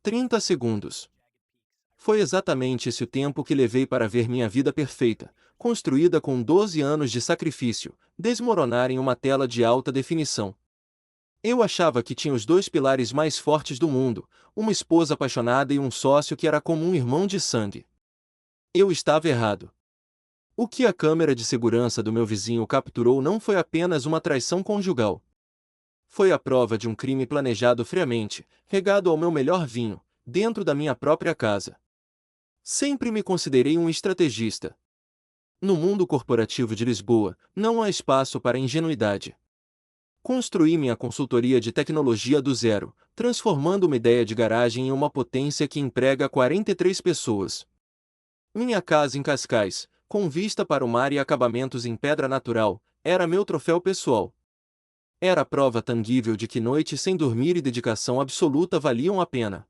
30 segundos. Foi exatamente esse o tempo que levei para ver minha vida perfeita, construída com 12 anos de sacrifício, desmoronar em uma tela de alta definição. Eu achava que tinha os dois pilares mais fortes do mundo, uma esposa apaixonada e um sócio que era como um irmão de sangue. Eu estava errado. O que a câmera de segurança do meu vizinho capturou não foi apenas uma traição conjugal. Foi a prova de um crime planejado friamente, regado ao meu melhor vinho, dentro da minha própria casa. Sempre me considerei um estrategista. No mundo corporativo de Lisboa, não há espaço para ingenuidade. Construí minha consultoria de tecnologia do zero, transformando uma ideia de garagem em uma potência que emprega 43 pessoas. Minha casa em Cascais, com vista para o mar e acabamentos em pedra natural, era meu troféu pessoal. Era a prova tangível de que noites sem dormir e dedicação absoluta valiam a pena.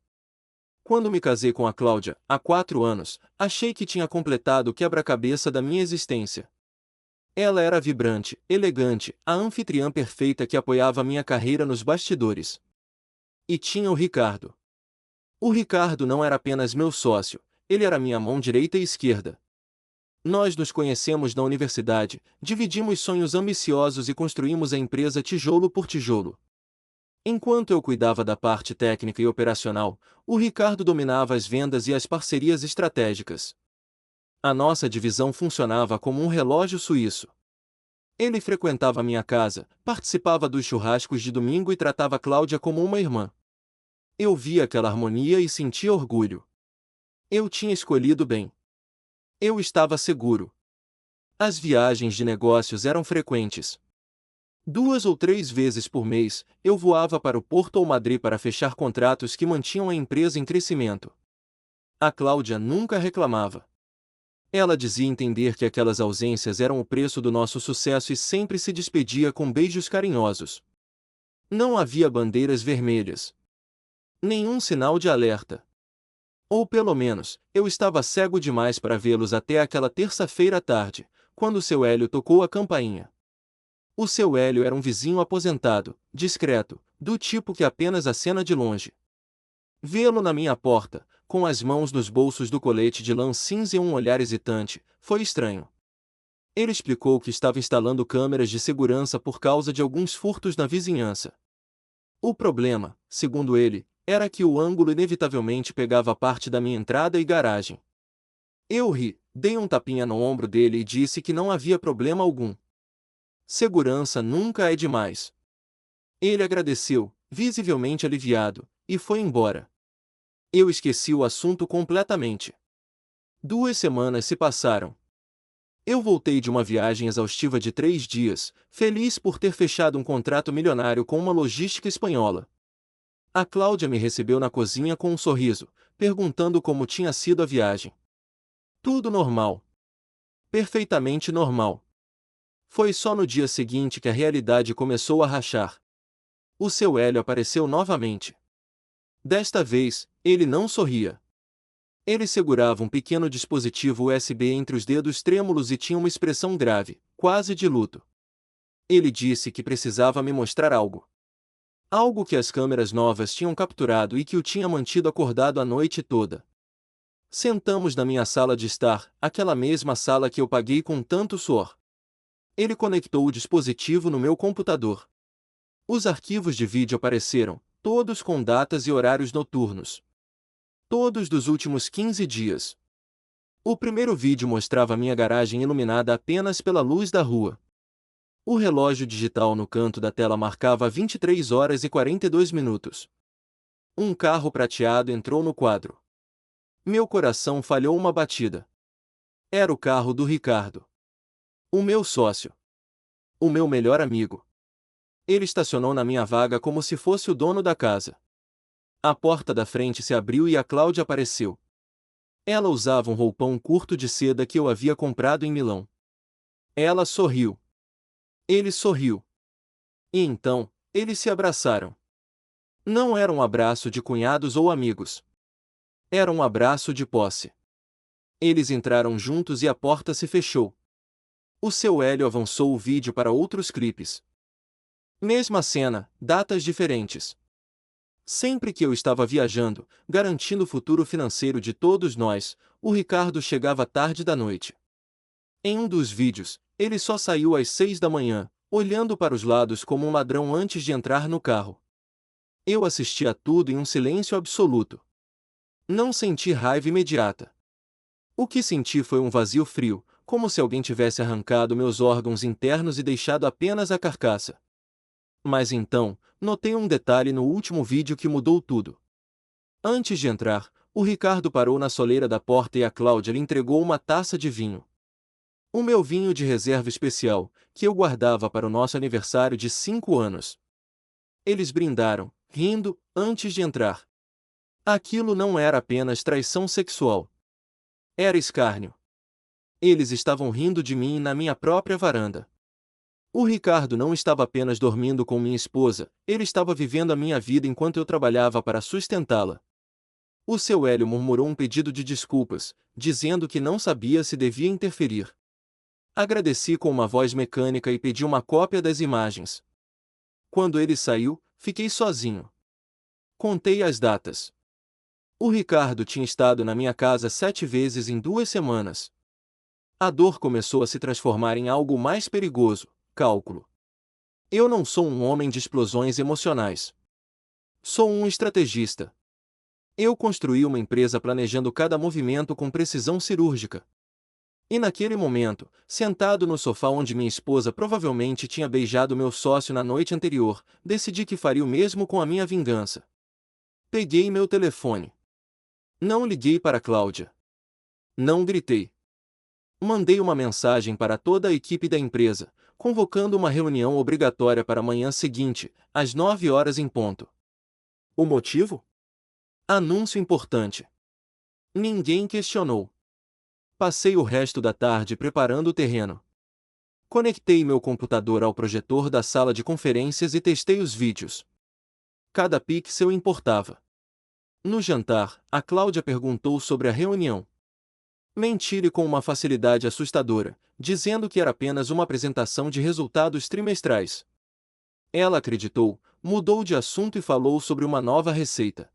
Quando me casei com a Cláudia, há 4 anos, achei que tinha completado o quebra-cabeça da minha existência. Ela era vibrante, elegante, a anfitriã perfeita que apoiava minha carreira nos bastidores. E tinha o Ricardo. O Ricardo não era apenas meu sócio, ele era minha mão direita e esquerda. Nós nos conhecemos na universidade, dividimos sonhos ambiciosos e construímos a empresa tijolo por tijolo. Enquanto eu cuidava da parte técnica e operacional, o Ricardo dominava as vendas e as parcerias estratégicas. A nossa divisão funcionava como um relógio suíço. Ele frequentava minha casa, participava dos churrascos de domingo e tratava Cláudia como uma irmã. Eu via aquela harmonia e sentia orgulho. Eu tinha escolhido bem. Eu estava seguro. As viagens de negócios eram frequentes. 2 ou 3 vezes por mês, eu voava para o Porto ou Madrid para fechar contratos que mantinham a empresa em crescimento. A Cláudia nunca reclamava. Ela dizia entender que aquelas ausências eram o preço do nosso sucesso e sempre se despedia com beijos carinhosos. Não havia bandeiras vermelhas. Nenhum sinal de alerta. Ou pelo menos, eu estava cego demais para vê-los até aquela terça-feira à tarde, quando o seu Hélio tocou a campainha. O seu Hélio era um vizinho aposentado, discreto, do tipo que apenas acena de longe. Vê-lo na minha porta, com as mãos nos bolsos do colete de lã cinza e um olhar hesitante, foi estranho. Ele explicou que estava instalando câmeras de segurança por causa de alguns furtos na vizinhança. O problema, segundo ele, era que o ângulo inevitavelmente pegava parte da minha entrada e garagem. Eu ri, dei um tapinha no ombro dele e disse que não havia problema algum. Segurança nunca é demais. Ele agradeceu, visivelmente aliviado, e foi embora. Eu esqueci o assunto completamente. 2 semanas se passaram. Eu voltei de uma viagem exaustiva de 3 dias, feliz por ter fechado um contrato milionário com uma logística espanhola. A Cláudia me recebeu na cozinha com um sorriso, perguntando como tinha sido a viagem. Tudo normal. Perfeitamente normal. Foi só no dia seguinte que a realidade começou a rachar. O seu Hélio apareceu novamente. Desta vez, ele não sorria. Ele segurava um pequeno dispositivo USB entre os dedos trêmulos e tinha uma expressão grave, quase de luto. Ele disse que precisava me mostrar algo. Algo que as câmeras novas tinham capturado e que o tinha mantido acordado a noite toda. Sentamos na minha sala de estar, aquela mesma sala que eu paguei com tanto suor. Ele conectou o dispositivo no meu computador. Os arquivos de vídeo apareceram, todos com datas e horários noturnos. Todos dos últimos 15 dias. O primeiro vídeo mostrava minha garagem iluminada apenas pela luz da rua. O relógio digital no canto da tela marcava 23 horas e 42 minutos. Um carro prateado entrou no quadro. Meu coração falhou uma batida. Era o carro do Ricardo. O meu sócio. O meu melhor amigo. Ele estacionou na minha vaga como se fosse o dono da casa. A porta da frente se abriu e a Cláudia apareceu. Ela usava um roupão curto de seda que eu havia comprado em Milão. Ela sorriu. Ele sorriu. E então, eles se abraçaram. Não era um abraço de cunhados ou amigos. Era um abraço de posse. Eles entraram juntos e a porta se fechou. O seu Hélio avançou o vídeo para outros clipes. Mesma cena, datas diferentes. Sempre que eu estava viajando, garantindo o futuro financeiro de todos nós, o Ricardo chegava tarde da noite. Em um dos vídeos, ele só saiu às 6 da manhã, olhando para os lados como um ladrão antes de entrar no carro. Eu assisti a tudo em um silêncio absoluto. Não senti raiva imediata. O que senti foi um vazio frio, como se alguém tivesse arrancado meus órgãos internos e deixado apenas a carcaça. Mas então, notei um detalhe no último vídeo que mudou tudo. Antes de entrar, o Ricardo parou na soleira da porta e a Cláudia lhe entregou uma taça de vinho. O meu vinho de reserva especial, que eu guardava para o nosso aniversário de 5 anos. Eles brindaram, rindo, antes de entrar. Aquilo não era apenas traição sexual. Era escárnio. Eles estavam rindo de mim na minha própria varanda. O Ricardo não estava apenas dormindo com minha esposa, ele estava vivendo a minha vida enquanto eu trabalhava para sustentá-la. O seu Hélio murmurou um pedido de desculpas, dizendo que não sabia se devia interferir. Agradeci com uma voz mecânica e pedi uma cópia das imagens. Quando ele saiu, fiquei sozinho. Contei as datas. O Ricardo tinha estado na minha casa 7 vezes em 2 semanas. A dor começou a se transformar em algo mais perigoso: cálculo. Eu não sou um homem de explosões emocionais. Sou um estrategista. Eu construí uma empresa planejando cada movimento com precisão cirúrgica. E naquele momento, sentado no sofá onde minha esposa provavelmente tinha beijado meu sócio na noite anterior, decidi que faria o mesmo com a minha vingança. Peguei meu telefone. Não liguei para Cláudia. Não gritei. Mandei uma mensagem para toda a equipe da empresa, convocando uma reunião obrigatória para a manhã seguinte, às 9 horas em ponto. O motivo? Anúncio importante. Ninguém questionou. Passei o resto da tarde preparando o terreno. Conectei meu computador ao projetor da sala de conferências e testei os vídeos. Cada pixel importava. No jantar, a Cláudia perguntou sobre a reunião. Menti-lhe com uma facilidade assustadora, dizendo que era apenas uma apresentação de resultados trimestrais. Ela acreditou, mudou de assunto e falou sobre uma nova receita.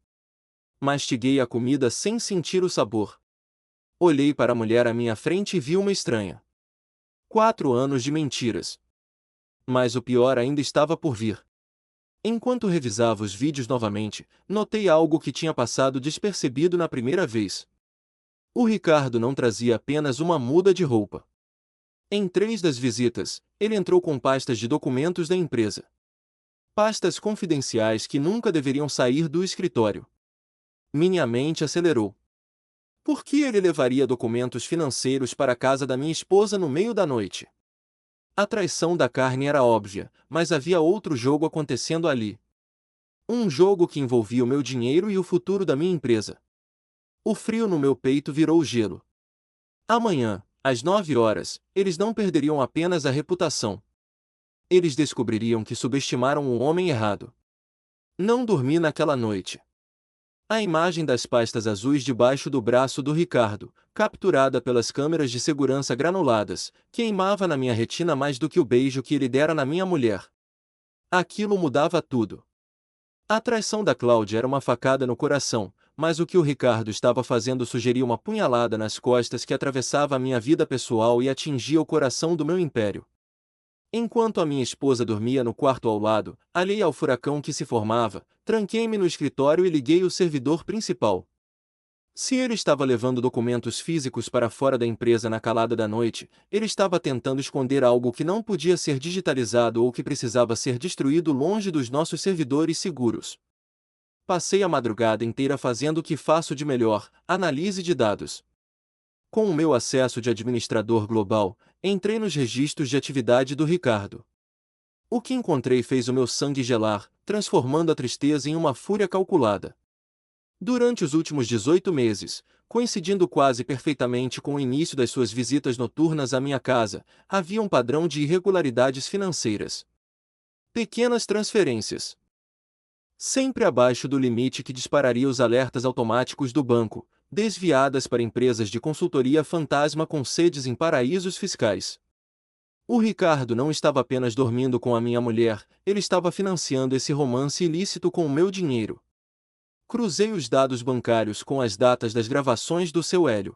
Mastiguei a comida sem sentir o sabor. Olhei para a mulher à minha frente e vi uma estranha. 4 anos de mentiras. Mas o pior ainda estava por vir. Enquanto revisava os vídeos novamente, notei algo que tinha passado despercebido na primeira vez. O Ricardo não trazia apenas uma muda de roupa. Em 3 das visitas, ele entrou com pastas de documentos da empresa. Pastas confidenciais que nunca deveriam sair do escritório. Minha mente acelerou. Por que ele levaria documentos financeiros para a casa da minha esposa no meio da noite? A traição da carne era óbvia, mas havia outro jogo acontecendo ali. Um jogo que envolvia o meu dinheiro e o futuro da minha empresa. O frio no meu peito virou gelo. Amanhã, às 9 horas, eles não perderiam apenas a reputação. Eles descobririam que subestimaram o homem errado. Não dormi naquela noite. A imagem das pastas azuis debaixo do braço do Ricardo, capturada pelas câmeras de segurança granuladas, queimava na minha retina mais do que o beijo que ele dera na minha mulher. Aquilo mudava tudo. A traição da Cláudia era uma facada no coração, mas o que o Ricardo estava fazendo sugeria uma punhalada nas costas que atravessava a minha vida pessoal e atingia o coração do meu império. Enquanto a minha esposa dormia no quarto ao lado, alheia ao furacão que se formava, tranquei-me no escritório e liguei o servidor principal. Se ele estava levando documentos físicos para fora da empresa na calada da noite, ele estava tentando esconder algo que não podia ser digitalizado ou que precisava ser destruído longe dos nossos servidores seguros. Passei a madrugada inteira fazendo o que faço de melhor: análise de dados. Com o meu acesso de administrador global, entrei nos registros de atividade do Ricardo. O que encontrei fez o meu sangue gelar, transformando a tristeza em uma fúria calculada. Durante os últimos 18 meses, coincidindo quase perfeitamente com o início das suas visitas noturnas à minha casa, havia um padrão de irregularidades financeiras. Pequenas transferências. Sempre abaixo do limite que dispararia os alertas automáticos do banco, desviadas para empresas de consultoria fantasma com sedes em paraísos fiscais. O Ricardo não estava apenas dormindo com a minha mulher, ele estava financiando esse romance ilícito com o meu dinheiro. Cruzei os dados bancários com as datas das gravações do seu Hélio.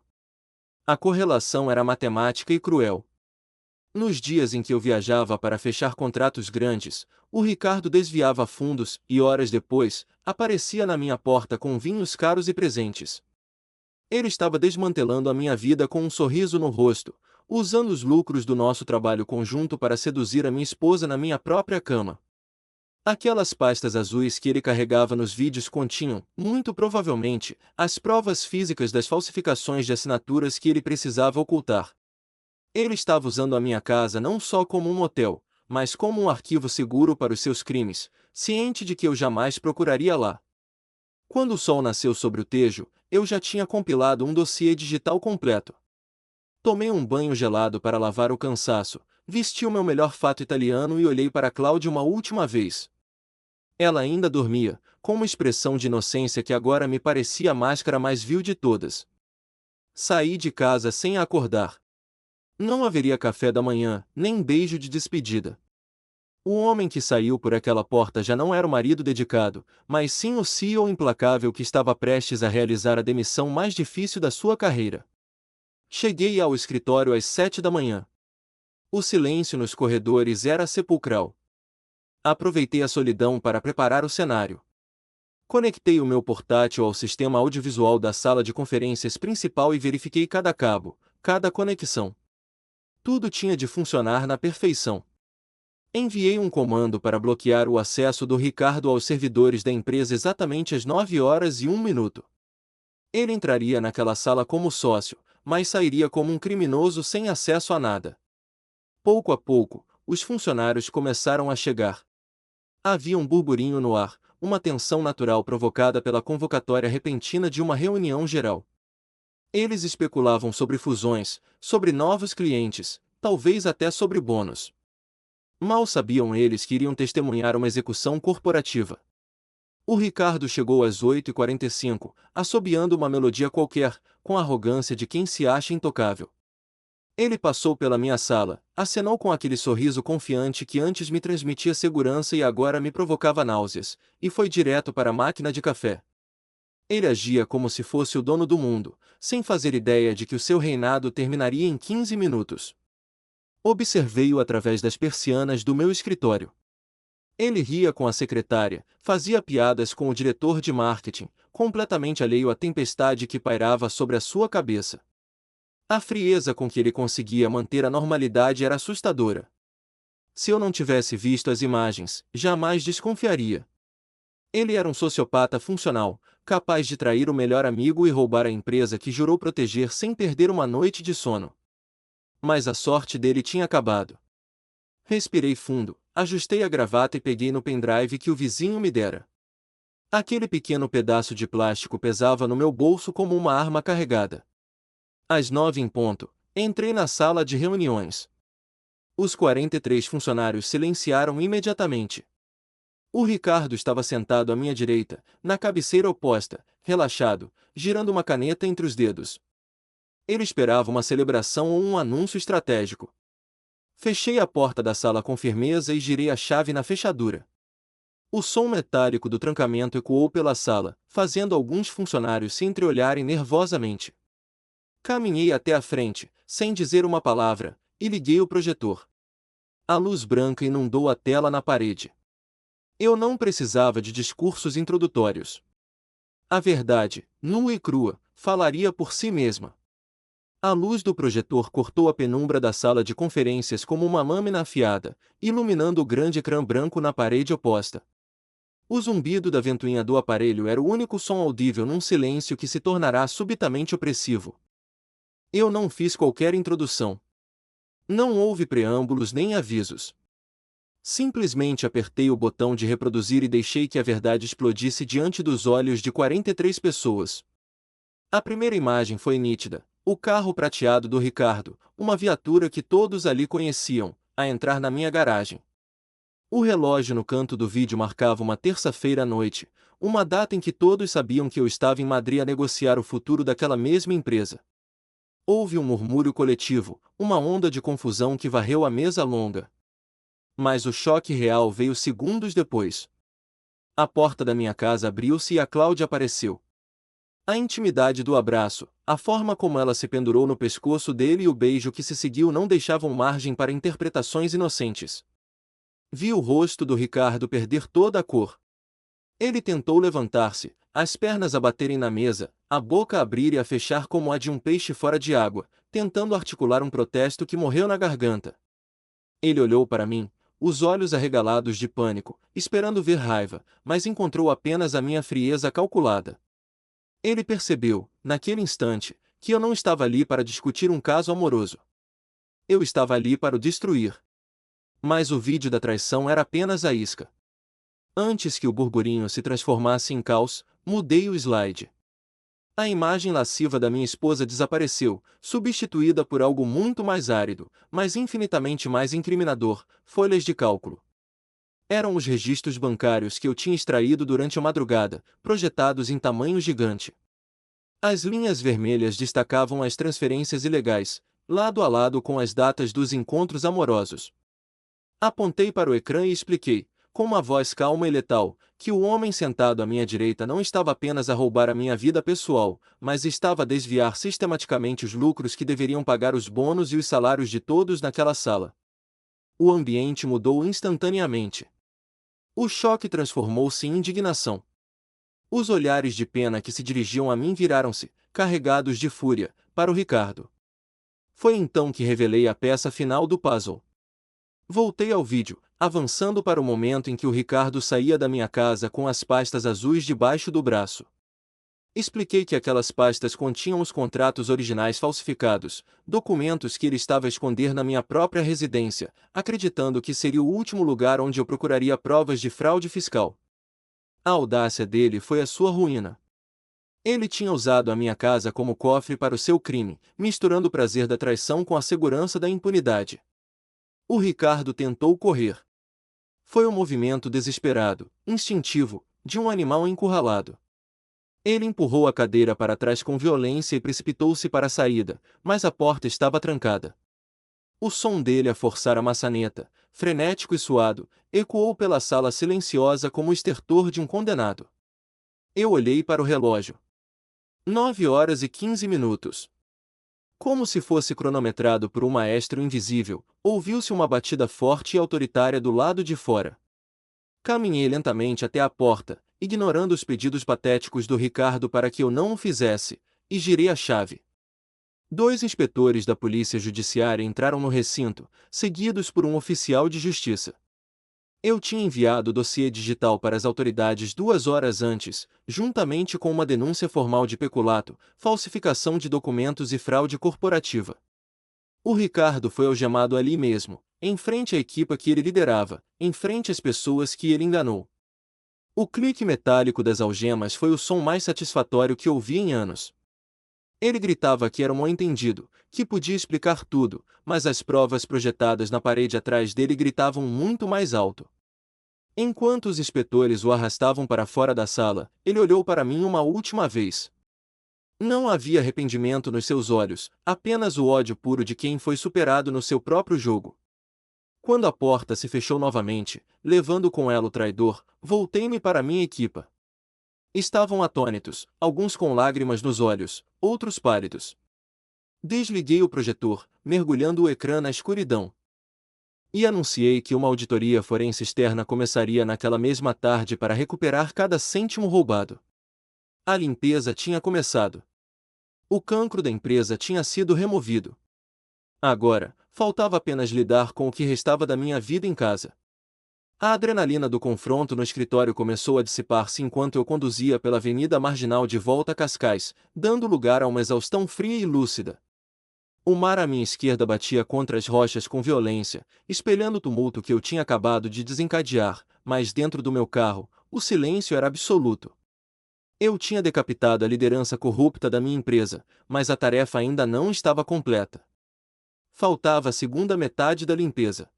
A correlação era matemática e cruel. Nos dias em que eu viajava para fechar contratos grandes, o Ricardo desviava fundos e, horas depois, aparecia na minha porta com vinhos caros e presentes. Ele estava desmantelando a minha vida com um sorriso no rosto, usando os lucros do nosso trabalho conjunto para seduzir a minha esposa na minha própria cama. Aquelas pastas azuis que ele carregava nos vídeos continham, muito provavelmente, as provas físicas das falsificações de assinaturas que ele precisava ocultar. Ele estava usando a minha casa não só como um motel, mas como um arquivo seguro para os seus crimes, ciente de que eu jamais procuraria lá. Quando o sol nasceu sobre o Tejo, eu já tinha compilado um dossiê digital completo. Tomei um banho gelado para lavar o cansaço, vesti o meu melhor fato italiano e olhei para Cláudia uma última vez. Ela ainda dormia, com uma expressão de inocência que agora me parecia a máscara mais vil de todas. Saí de casa sem a acordar. Não haveria café da manhã, nem beijo de despedida. O homem que saiu por aquela porta já não era o marido dedicado, mas sim o CEO implacável que estava prestes a realizar a demissão mais difícil da sua carreira. Cheguei ao escritório às 7 da manhã. O silêncio nos corredores era sepulcral. Aproveitei a solidão para preparar o cenário. Conectei o meu portátil ao sistema audiovisual da sala de conferências principal e verifiquei cada cabo, cada conexão. Tudo tinha de funcionar na perfeição. Enviei um comando para bloquear o acesso do Ricardo aos servidores da empresa exatamente às 9h01. Ele entraria naquela sala como sócio, mas sairia como um criminoso sem acesso a nada. Pouco a pouco, os funcionários começaram a chegar. Havia um burburinho no ar, uma tensão natural provocada pela convocatória repentina de uma reunião geral. Eles especulavam sobre fusões, sobre novos clientes, talvez até sobre bônus. Mal sabiam eles que iriam testemunhar uma execução corporativa. O Ricardo chegou às 8h45, assobiando uma melodia qualquer, com a arrogância de quem se acha intocável. Ele passou pela minha sala, acenou com aquele sorriso confiante que antes me transmitia segurança e agora me provocava náuseas, e foi direto para a máquina de café. Ele agia como se fosse o dono do mundo, sem fazer ideia de que o seu reinado terminaria em 15 minutos. Observei-o através das persianas do meu escritório. Ele ria com a secretária, fazia piadas com o diretor de marketing, completamente alheio à tempestade que pairava sobre a sua cabeça. A frieza com que ele conseguia manter a normalidade era assustadora. Se eu não tivesse visto as imagens, jamais desconfiaria. Ele era um sociopata funcional, capaz de trair o melhor amigo e roubar a empresa que jurou proteger sem perder uma noite de sono. Mas a sorte dele tinha acabado. Respirei fundo, ajustei a gravata e peguei no pendrive que o vizinho me dera. Aquele pequeno pedaço de plástico pesava no meu bolso como uma arma carregada. Às 9 em ponto, entrei na sala de reuniões. Os 43 funcionários silenciaram imediatamente. O Ricardo estava sentado à minha direita, na cabeceira oposta, relaxado, girando uma caneta entre os dedos. Ele esperava uma celebração ou um anúncio estratégico. Fechei a porta da sala com firmeza e girei a chave na fechadura. O som metálico do trancamento ecoou pela sala, fazendo alguns funcionários se entreolharem nervosamente. Caminhei até a frente, sem dizer uma palavra, e liguei o projetor. A luz branca inundou a tela na parede. Eu não precisava de discursos introdutórios. A verdade, nua e crua, falaria por si mesma. A luz do projetor cortou a penumbra da sala de conferências como uma lâmina afiada, iluminando o grande ecrã branco na parede oposta. O zumbido da ventoinha do aparelho era o único som audível num silêncio que se tornará subitamente opressivo. Eu não fiz qualquer introdução. Não houve preâmbulos nem avisos. Simplesmente apertei o botão de reproduzir e deixei que a verdade explodisse diante dos olhos de 43 pessoas. A primeira imagem foi nítida, o carro prateado do Ricardo, uma viatura que todos ali conheciam, a entrar na minha garagem. O relógio no canto do vídeo marcava uma terça-feira à noite, uma data em que todos sabiam que eu estava em Madrid a negociar o futuro daquela mesma empresa. Houve um murmúrio coletivo, uma onda de confusão que varreu a mesa longa. Mas o choque real veio segundos depois. A porta da minha casa abriu-se e a Cláudia apareceu. A intimidade do abraço, a forma como ela se pendurou no pescoço dele e o beijo que se seguiu não deixavam margem para interpretações inocentes. Vi o rosto do Ricardo perder toda a cor. Ele tentou levantar-se, as pernas a baterem na mesa, a boca a abrir e a fechar como a de um peixe fora de água, tentando articular um protesto que morreu na garganta. Ele olhou para mim, os olhos arregalados de pânico, esperando ver raiva, mas encontrou apenas a minha frieza calculada. Ele percebeu, naquele instante, que eu não estava ali para discutir um caso amoroso. Eu estava ali para o destruir. Mas o vídeo da traição era apenas a isca. Antes que o burburinho se transformasse em caos, mudei o slide. A imagem lasciva da minha esposa desapareceu, substituída por algo muito mais árido, mas infinitamente mais incriminador: folhas de cálculo. Eram os registros bancários que eu tinha extraído durante a madrugada, projetados em tamanho gigante. As linhas vermelhas destacavam as transferências ilegais, lado a lado com as datas dos encontros amorosos. Apontei para o ecrã e expliquei, com uma voz calma e letal, que o homem sentado à minha direita não estava apenas a roubar a minha vida pessoal, mas estava a desviar sistematicamente os lucros que deveriam pagar os bônus e os salários de todos naquela sala. O ambiente mudou instantaneamente. O choque transformou-se em indignação. Os olhares de pena que se dirigiam a mim viraram-se, carregados de fúria, para o Ricardo. Foi então que revelei a peça final do puzzle. Voltei ao vídeo, avançando para o momento em que o Ricardo saía da minha casa com as pastas azuis debaixo do braço. Expliquei que aquelas pastas continham os contratos originais falsificados, documentos que ele estava a esconder na minha própria residência, acreditando que seria o último lugar onde eu procuraria provas de fraude fiscal. A audácia dele foi a sua ruína. Ele tinha usado a minha casa como cofre para o seu crime, misturando o prazer da traição com a segurança da impunidade. O Ricardo tentou correr. Foi um movimento desesperado, instintivo, de um animal encurralado. Ele empurrou a cadeira para trás com violência e precipitou-se para a saída, mas a porta estava trancada. O som dele a forçar a maçaneta, frenético e suado, ecoou pela sala silenciosa como o estertor de um condenado. Eu olhei para o relógio. 9h15. Como se fosse cronometrado por um maestro invisível, ouviu-se uma batida forte e autoritária do lado de fora. Caminhei lentamente até a porta, ignorando os pedidos patéticos do Ricardo para que eu não o fizesse, e girei a chave. 2 inspetores da polícia judiciária entraram no recinto, seguidos por um oficial de justiça. Eu tinha enviado o dossiê digital para as autoridades 2 horas antes, juntamente com uma denúncia formal de peculato, falsificação de documentos e fraude corporativa. O Ricardo foi algemado ali mesmo, em frente à equipa que ele liderava, em frente às pessoas que ele enganou. O clique metálico das algemas foi o som mais satisfatório que ouvi em anos. Ele gritava que era um mal-entendido, que podia explicar tudo, mas as provas projetadas na parede atrás dele gritavam muito mais alto. Enquanto os inspetores o arrastavam para fora da sala, ele olhou para mim uma última vez. Não havia arrependimento nos seus olhos, apenas o ódio puro de quem foi superado no seu próprio jogo. Quando a porta se fechou novamente, levando com ela o traidor, voltei-me para minha equipa. Estavam atônitos, alguns com lágrimas nos olhos, outros pálidos. Desliguei o projetor, mergulhando o ecrã na escuridão. E anunciei que uma auditoria forense externa começaria naquela mesma tarde para recuperar cada cêntimo roubado. A limpeza tinha começado. O cancro da empresa tinha sido removido. Agora, faltava apenas lidar com o que restava da minha vida em casa. A adrenalina do confronto no escritório começou a dissipar-se enquanto eu conduzia pela avenida marginal de volta a Cascais, dando lugar a uma exaustão fria e lúcida. O mar à minha esquerda batia contra as rochas com violência, espelhando o tumulto que eu tinha acabado de desencadear, mas dentro do meu carro, o silêncio era absoluto. Eu tinha decapitado a liderança corrupta da minha empresa, mas a tarefa ainda não estava completa. Faltava a segunda metade da limpeza.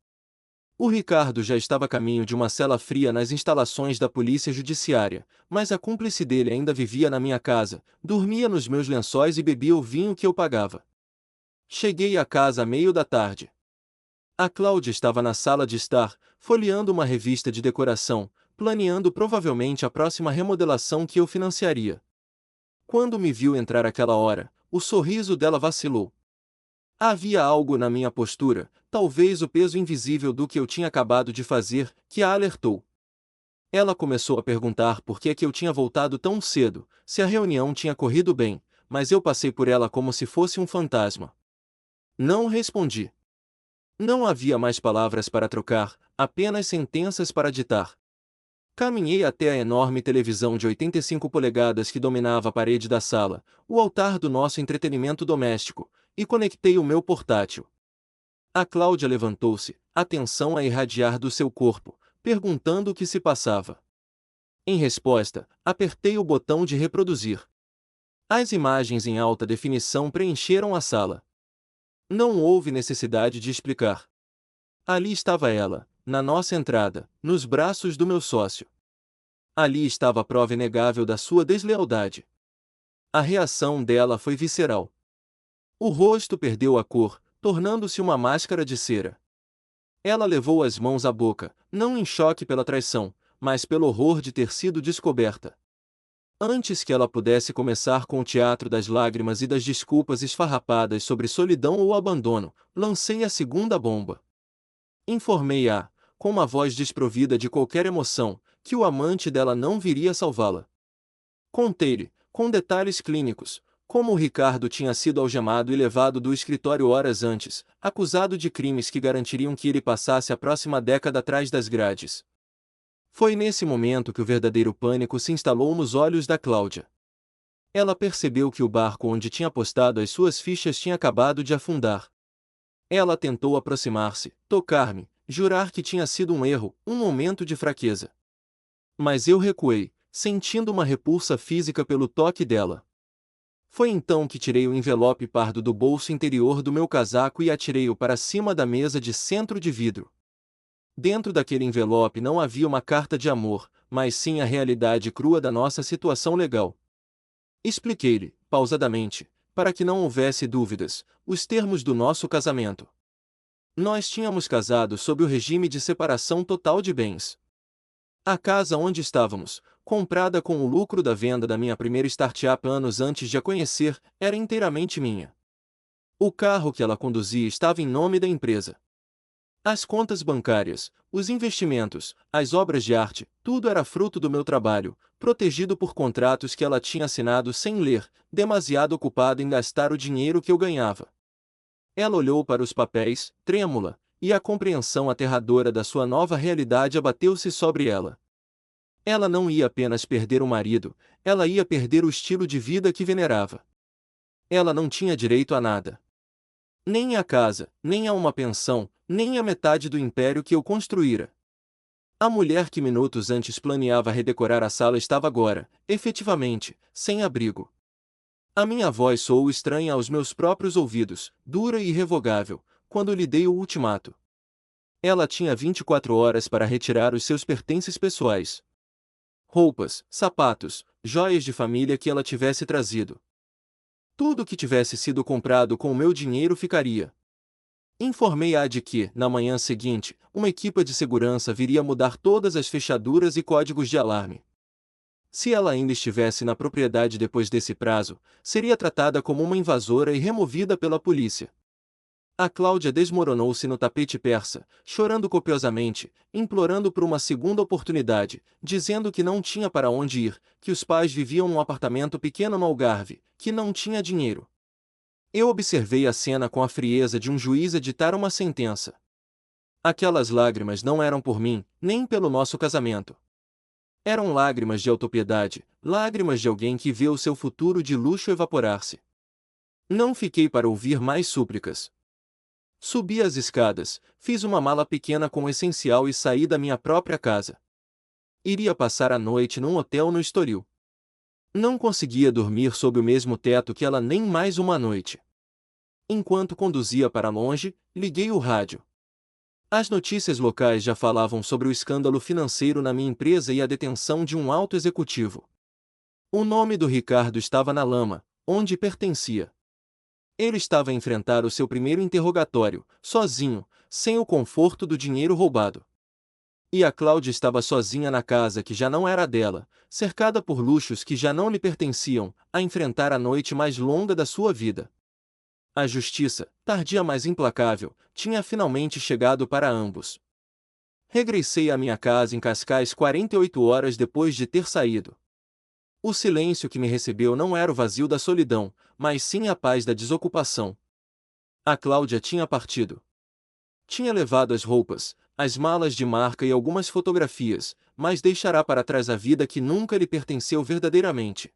O Ricardo já estava a caminho de uma cela fria nas instalações da polícia judiciária, mas a cúmplice dele ainda vivia na minha casa, dormia nos meus lençóis e bebia o vinho que eu pagava. Cheguei à casa à meio da tarde. A Cláudia estava na sala de estar, folheando uma revista de decoração, planeando provavelmente a próxima remodelação que eu financiaria. Quando me viu entrar aquela hora, o sorriso dela vacilou. Havia algo na minha postura, talvez o peso invisível do que eu tinha acabado de fazer, que a alertou. Ela começou a perguntar por que é que eu tinha voltado tão cedo, se a reunião tinha corrido bem, mas eu passei por ela como se fosse um fantasma. Não respondi. Não havia mais palavras para trocar, apenas sentenças para ditar. Caminhei até a enorme televisão de 85 polegadas que dominava a parede da sala, o altar do nosso entretenimento doméstico, e conectei o meu portátil. A Cláudia levantou-se, a tensão a irradiar do seu corpo, perguntando o que se passava. Em resposta, apertei o botão de reproduzir. As imagens em alta definição preencheram a sala. Não houve necessidade de explicar. Ali estava ela, na nossa entrada, nos braços do meu sócio. Ali estava a prova inegável da sua deslealdade. A reação dela foi visceral. O rosto perdeu a cor, tornando-se uma máscara de cera. Ela levou as mãos à boca, não em choque pela traição, mas pelo horror de ter sido descoberta. Antes que ela pudesse começar com o teatro das lágrimas e das desculpas esfarrapadas sobre solidão ou abandono, lancei a segunda bomba. Informei-a, com uma voz desprovida de qualquer emoção, que o amante dela não viria salvá-la. Contei-lhe, com detalhes clínicos, como o Ricardo tinha sido algemado e levado do escritório horas antes, acusado de crimes que garantiriam que ele passasse a próxima década atrás das grades. Foi nesse momento que o verdadeiro pânico se instalou nos olhos da Cláudia. Ela percebeu que o barco onde tinha apostado as suas fichas tinha acabado de afundar. Ela tentou aproximar-se, tocar-me, jurar que tinha sido um erro, um momento de fraqueza. Mas eu recuei, sentindo uma repulsa física pelo toque dela. Foi então que tirei o envelope pardo do bolso interior do meu casaco e atirei-o para cima da mesa de centro de vidro. Dentro daquele envelope não havia uma carta de amor, mas sim a realidade crua da nossa situação legal. Expliquei-lhe, pausadamente, para que não houvesse dúvidas, os termos do nosso casamento. Nós tínhamos casado sob o regime de separação total de bens. A casa onde estávamos, comprada com o lucro da venda da minha primeira startup anos antes de a conhecer, era inteiramente minha. O carro que ela conduzia estava em nome da empresa. As contas bancárias, os investimentos, as obras de arte, tudo era fruto do meu trabalho, protegido por contratos que ela tinha assinado sem ler, demasiado ocupada em gastar o dinheiro que eu ganhava. Ela olhou para os papéis, trêmula, e a compreensão aterradora da sua nova realidade abateu-se sobre ela. Ela não ia apenas perder o marido, ela ia perder o estilo de vida que venerava. Ela não tinha direito a nada. Nem a casa, nem a uma pensão, nem a metade do império que eu construíra. A mulher que minutos antes planeava redecorar a sala estava agora, efetivamente, sem abrigo. A minha voz soou estranha aos meus próprios ouvidos, dura e irrevogável, quando lhe dei o ultimato. Ela tinha 24 horas para retirar os seus pertences pessoais. Roupas, sapatos, joias de família que ela tivesse trazido. Tudo que tivesse sido comprado com o meu dinheiro ficaria. Informei-a de que, na manhã seguinte, uma equipa de segurança viria mudar todas as fechaduras e códigos de alarme. Se ela ainda estivesse na propriedade depois desse prazo, seria tratada como uma invasora e removida pela polícia. A Cláudia desmoronou-se no tapete persa, chorando copiosamente, implorando por uma segunda oportunidade, dizendo que não tinha para onde ir, que os pais viviam num apartamento pequeno no Algarve, que não tinha dinheiro. Eu observei a cena com a frieza de um juiz editar uma sentença. Aquelas lágrimas não eram por mim, nem pelo nosso casamento. Eram lágrimas de autopiedade, lágrimas de alguém que vê o seu futuro de luxo evaporar-se. Não fiquei para ouvir mais súplicas. Subi as escadas, fiz uma mala pequena com o essencial e saí da minha própria casa. Iria passar a noite num hotel no Estoril. Não conseguia dormir sob o mesmo teto que ela nem mais uma noite. Enquanto conduzia para longe, liguei o rádio. As notícias locais já falavam sobre o escândalo financeiro na minha empresa e a detenção de um alto executivo. O nome do Ricardo estava na lama, onde pertencia. Ele estava a enfrentar o seu primeiro interrogatório, sozinho, sem o conforto do dinheiro roubado. E a Cláudia estava sozinha na casa que já não era dela, cercada por luxos que já não lhe pertenciam, a enfrentar a noite mais longa da sua vida. A justiça, tardia mas implacável, tinha finalmente chegado para ambos. Regressei à minha casa em Cascais 48 horas depois de ter saído. O silêncio que me recebeu não era o vazio da solidão, mas sim a paz da desocupação. A Cláudia tinha partido. Tinha levado as roupas, as malas de marca e algumas fotografias, mas deixará para trás a vida que nunca lhe pertenceu verdadeiramente.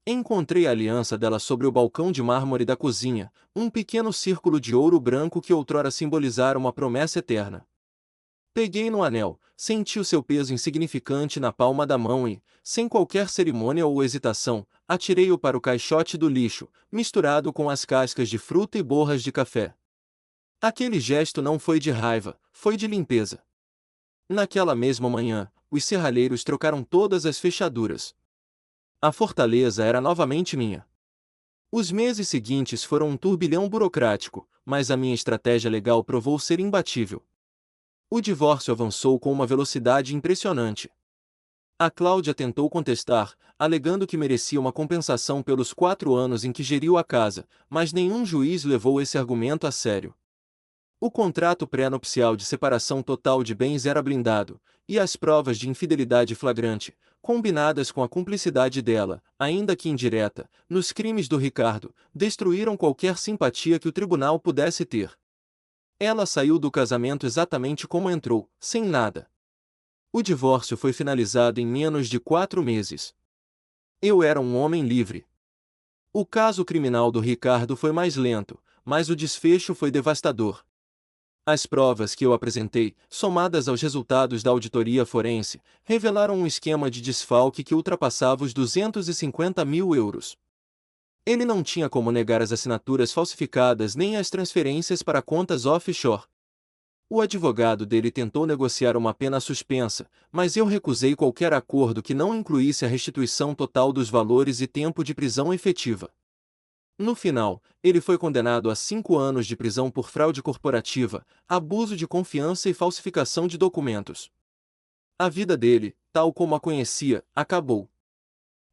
Encontrei a aliança dela sobre o balcão de mármore da cozinha, um pequeno círculo de ouro branco que outrora simbolizara uma promessa eterna. Peguei no anel, senti o seu peso insignificante na palma da mão e, sem qualquer cerimônia ou hesitação, atirei-o para o caixote do lixo, misturado com as cascas de fruta e borras de café. Aquele gesto não foi de raiva, foi de limpeza. Naquela mesma manhã, os serralheiros trocaram todas as fechaduras. A fortaleza era novamente minha. Os meses seguintes foram um turbilhão burocrático, mas a minha estratégia legal provou ser imbatível. O divórcio avançou com uma velocidade impressionante. A Cláudia tentou contestar, alegando que merecia uma compensação pelos 4 anos em que geriu a casa, mas nenhum juiz levou esse argumento a sério. O contrato pré-nupcial de separação total de bens era blindado, e as provas de infidelidade flagrante, combinadas com a cumplicidade dela, ainda que indireta, nos crimes do Ricardo, destruíram qualquer simpatia que o tribunal pudesse ter. Ela saiu do casamento exatamente como entrou, sem nada. O divórcio foi finalizado em menos de 4 meses. Eu era um homem livre. O caso criminal do Ricardo foi mais lento, mas o desfecho foi devastador. As provas que eu apresentei, somadas aos resultados da auditoria forense, revelaram um esquema de desfalque que ultrapassava os 250 mil euros. Ele não tinha como negar as assinaturas falsificadas nem as transferências para contas offshore. O advogado dele tentou negociar uma pena suspensa, mas eu recusei qualquer acordo que não incluísse a restituição total dos valores e tempo de prisão efetiva. No final, ele foi condenado a 5 anos de prisão por fraude corporativa, abuso de confiança e falsificação de documentos. A vida dele, tal como a conhecia, acabou.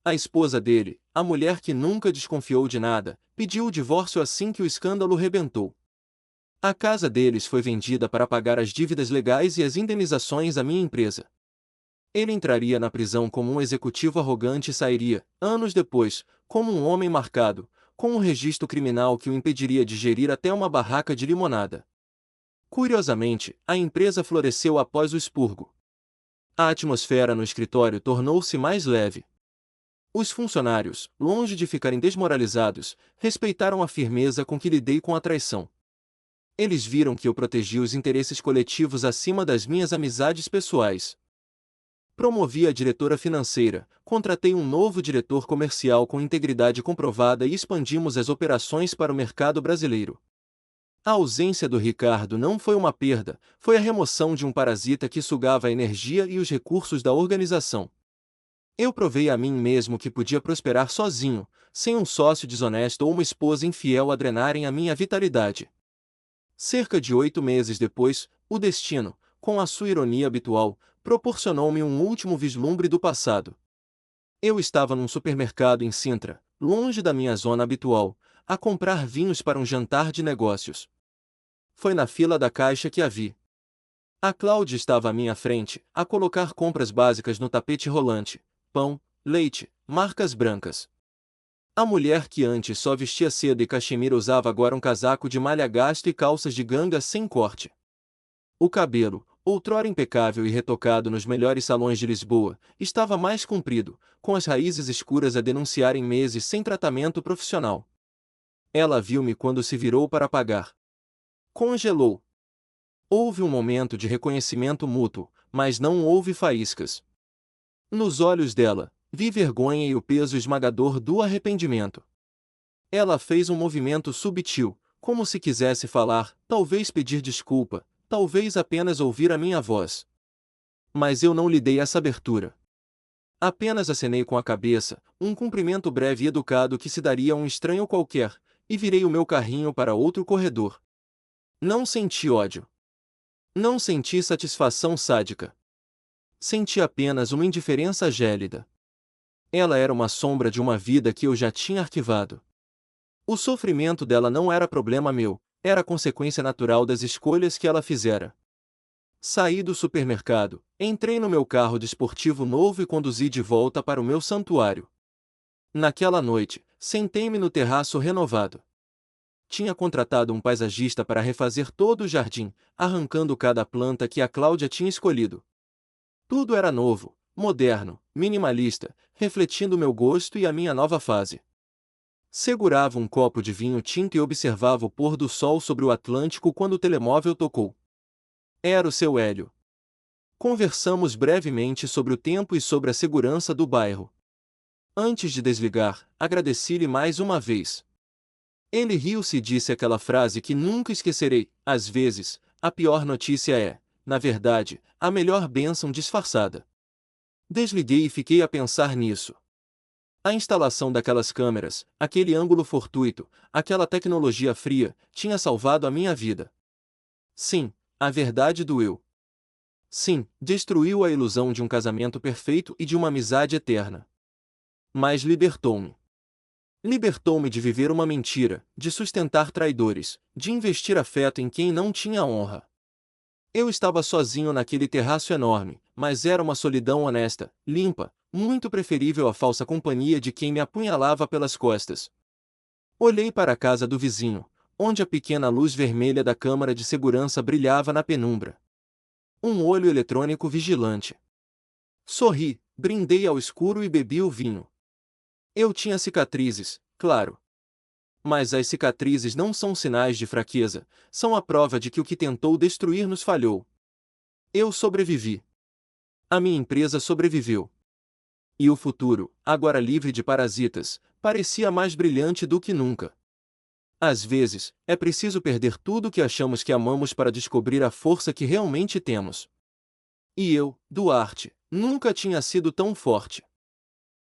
A esposa dele, a mulher que nunca desconfiou de nada, pediu o divórcio assim que o escândalo rebentou. A casa deles foi vendida para pagar as dívidas legais e as indenizações à minha empresa. Ele entraria na prisão como um executivo arrogante e sairia, anos depois, como um homem marcado, com um registro criminal que o impediria de gerir até uma barraca de limonada. Curiosamente, a empresa floresceu após o expurgo. A atmosfera no escritório tornou-se mais leve. Os funcionários, longe de ficarem desmoralizados, respeitaram a firmeza com que lidei com a traição. Eles viram que eu protegi os interesses coletivos acima das minhas amizades pessoais. Promovi a diretora financeira, contratei um novo diretor comercial com integridade comprovada e expandimos as operações para o mercado brasileiro. A ausência do Ricardo não foi uma perda, foi a remoção de um parasita que sugava a energia e os recursos da organização. Eu provei a mim mesmo que podia prosperar sozinho, sem um sócio desonesto ou uma esposa infiel a drenarem a minha vitalidade. Cerca de 8 meses depois, o destino, com a sua ironia habitual, proporcionou-me um último vislumbre do passado. Eu estava num supermercado em Sintra, longe da minha zona habitual, a comprar vinhos para um jantar de negócios. Foi na fila da caixa que a vi. A Cláudia estava à minha frente, a colocar compras básicas no tapete rolante: pão, leite, marcas brancas. A mulher que antes só vestia seda e cachemira usava agora um casaco de malha gasta e calças de ganga sem corte. O cabelo, outrora impecável e retocado nos melhores salões de Lisboa, estava mais comprido, com as raízes escuras a denunciarem meses sem tratamento profissional. Ela viu-me quando se virou para pagar. Congelou. Houve um momento de reconhecimento mútuo, mas não houve faíscas. Nos olhos dela, vi vergonha e o peso esmagador do arrependimento. Ela fez um movimento subtil, como se quisesse falar, talvez pedir desculpa, talvez apenas ouvir a minha voz. Mas eu não lhe dei essa abertura. Apenas acenei com a cabeça, um cumprimento breve e educado que se daria a um estranho qualquer, e virei o meu carrinho para outro corredor. Não senti ódio. Não senti satisfação sádica. Senti apenas uma indiferença gélida. Ela era uma sombra de uma vida que eu já tinha arquivado. O sofrimento dela não era problema meu, era consequência natural das escolhas que ela fizera. Saí do supermercado, entrei no meu carro desportivo novo e conduzi de volta para o meu santuário. Naquela noite, sentei-me no terraço renovado. Tinha contratado um paisagista para refazer todo o jardim, arrancando cada planta que a Cláudia tinha escolhido. Tudo era novo, moderno, minimalista, refletindo o meu gosto e a minha nova fase. Segurava um copo de vinho tinto e observava o pôr do sol sobre o Atlântico quando o telemóvel tocou. Era o seu Hélio. Conversamos brevemente sobre o tempo e sobre a segurança do bairro. Antes de desligar, agradeci-lhe mais uma vez. Ele riu-se e disse aquela frase que nunca esquecerei: às vezes, a pior notícia é, na verdade, a melhor bênção disfarçada. Desliguei e fiquei a pensar nisso. A instalação daquelas câmeras, aquele ângulo fortuito, aquela tecnologia fria, tinha salvado a minha vida. Sim, a verdade doeu. Sim, destruiu a ilusão de um casamento perfeito e de uma amizade eterna. Mas libertou-me. Libertou-me de viver uma mentira, de sustentar traidores, de investir afeto em quem não tinha honra. Eu estava sozinho naquele terraço enorme, mas era uma solidão honesta, limpa, muito preferível à falsa companhia de quem me apunhalava pelas costas. Olhei para a casa do vizinho, onde a pequena luz vermelha da câmara de segurança brilhava na penumbra. Um olho eletrônico vigilante. Sorri, brindei ao escuro e bebi o vinho. Eu tinha cicatrizes, claro. Mas as cicatrizes não são sinais de fraqueza, são a prova de que o que tentou destruir-nos falhou. Eu sobrevivi. A minha empresa sobreviveu. E o futuro, agora livre de parasitas, parecia mais brilhante do que nunca. Às vezes, é preciso perder tudo o que achamos que amamos para descobrir a força que realmente temos. E eu, Duarte, nunca tinha sido tão forte.